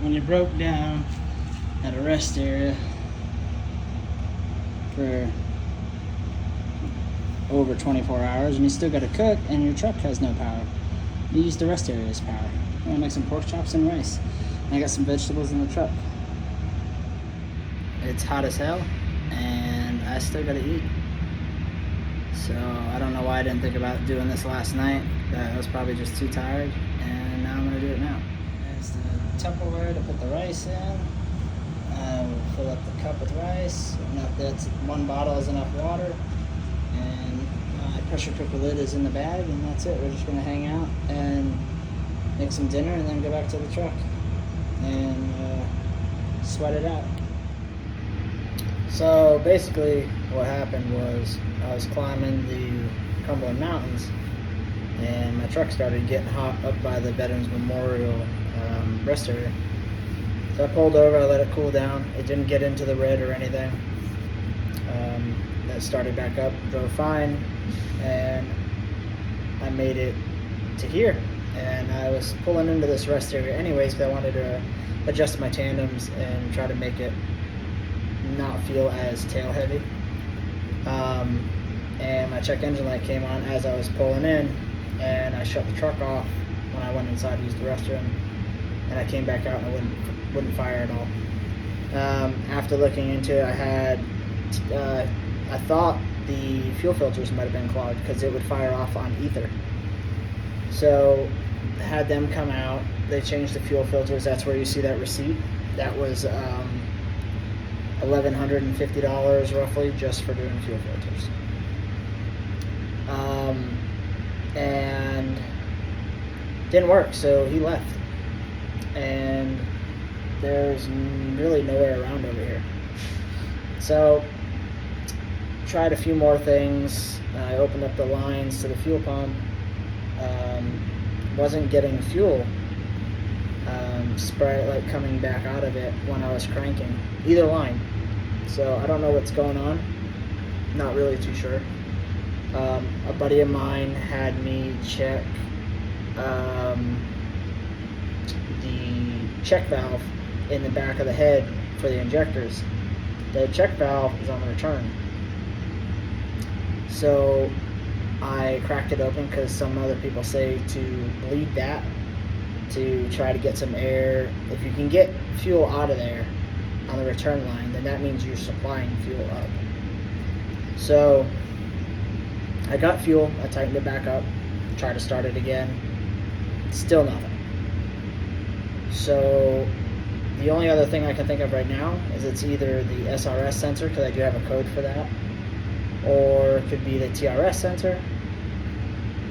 when you're broke down at a rest area for over 24 hours and you still got to cook and your truck has no power, you use the rest area as power. I'm gonna make some pork chops and rice. And I got some vegetables in the truck. It's hot as hell and I still gotta eat. So I don't know why I didn't think about doing this last night. I was probably just too tired, and now I'm gonna do it now. There's the Tupperware to put the rice in. We'll fill up the cup with rice. That's 1 bottle is enough water. And my pressure cooker lid is in the bag, and that's it. We're just gonna hang out and make some dinner, and then go back to the truck and sweat it out. So basically, what happened was I was climbing the Cumberland Mountains, and my truck started getting hot up by the Veterans Memorial rest area. So I pulled over, I let it cool down. It didn't get into the red or anything. That started back up, drove fine, and I made it to here. And I was pulling into this rest area anyways because I wanted to adjust my tandems and try to make it not feel as tail heavy. And my check engine light came on as I was pulling in, and I shut the truck off when I went inside to use the restroom, and I came back out and it wouldn't fire at all. After looking into it, I thought the fuel filters might have been clogged because it would fire off on ether. So I had them come out, they changed the fuel filters. That's where you see that receipt. That was $1,150 roughly just for doing fuel filters. And didn't work, so he left. And there's really nowhere around over here. So tried a few more things. I opened up the lines to the fuel pump. Wasn't getting fuel spray like coming back out of it when I was cranking either line. So I don't know what's going on. Not really too sure. A buddy of mine had me check the check valve in the back of the head for the injectors. The check valve is on the return. So I cracked it open because some other people say to bleed that to try to get some air. If you can get fuel out of there on the return line, then that means you're supplying fuel up. So I got fuel, I tightened it back up, tried to start it again, still nothing. So the only other thing I can think of right now is it's either the SRS sensor, because I do have a code for that, or it could be the TRS sensor.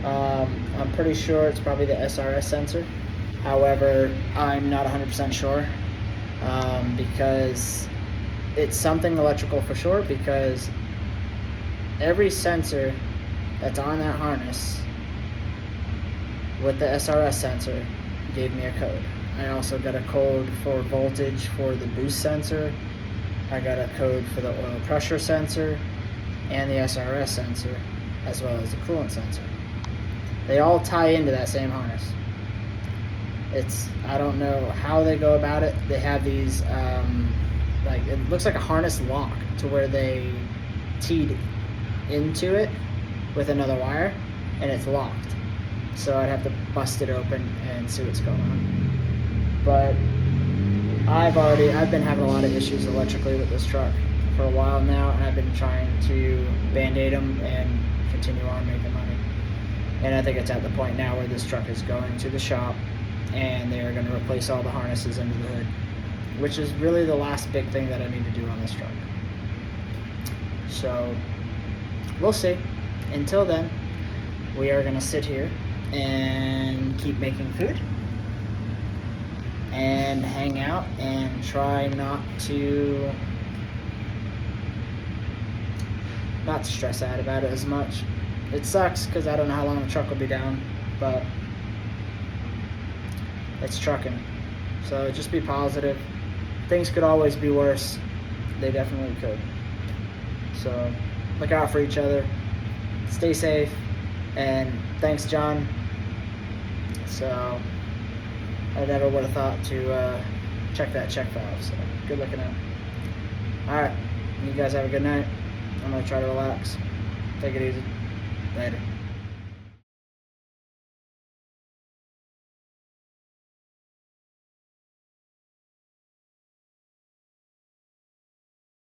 I'm pretty sure it's probably the SRS sensor. However, I'm not 100% sure because it's something electrical for sure, because every sensor that's on that harness with the SRS sensor gave me a code. I also got a code for voltage for the boost sensor. I got a code for the oil pressure sensor and the SRS sensor, as well as the coolant sensor. They all tie into that same harness. I don't know how they go about it. They have these, it looks like a harness lock to where they teed into it with another wire, and it's locked. So I'd have to bust it open and see what's going on. But I've been having a lot of issues electrically with this truck for a while now, and I've been trying to band-aid them and continue on making money. And I think it's at the point now where this truck is going to the shop and they're going to replace all the harnesses under the hood, which is really the last big thing that I need to do on this truck. So we'll see. Until then, we are going to sit here and keep making food and hang out and try not to stress out about it as much. It sucks because I don't know how long the truck will be down, but it's trucking. So just be positive. Things could always be worse. They definitely could. So look out for each other. Stay safe. And thanks, John. So I never would have thought to check that check valve. So good looking out. All right, you guys have a good night. I'm gonna try to relax. Take it easy. Later.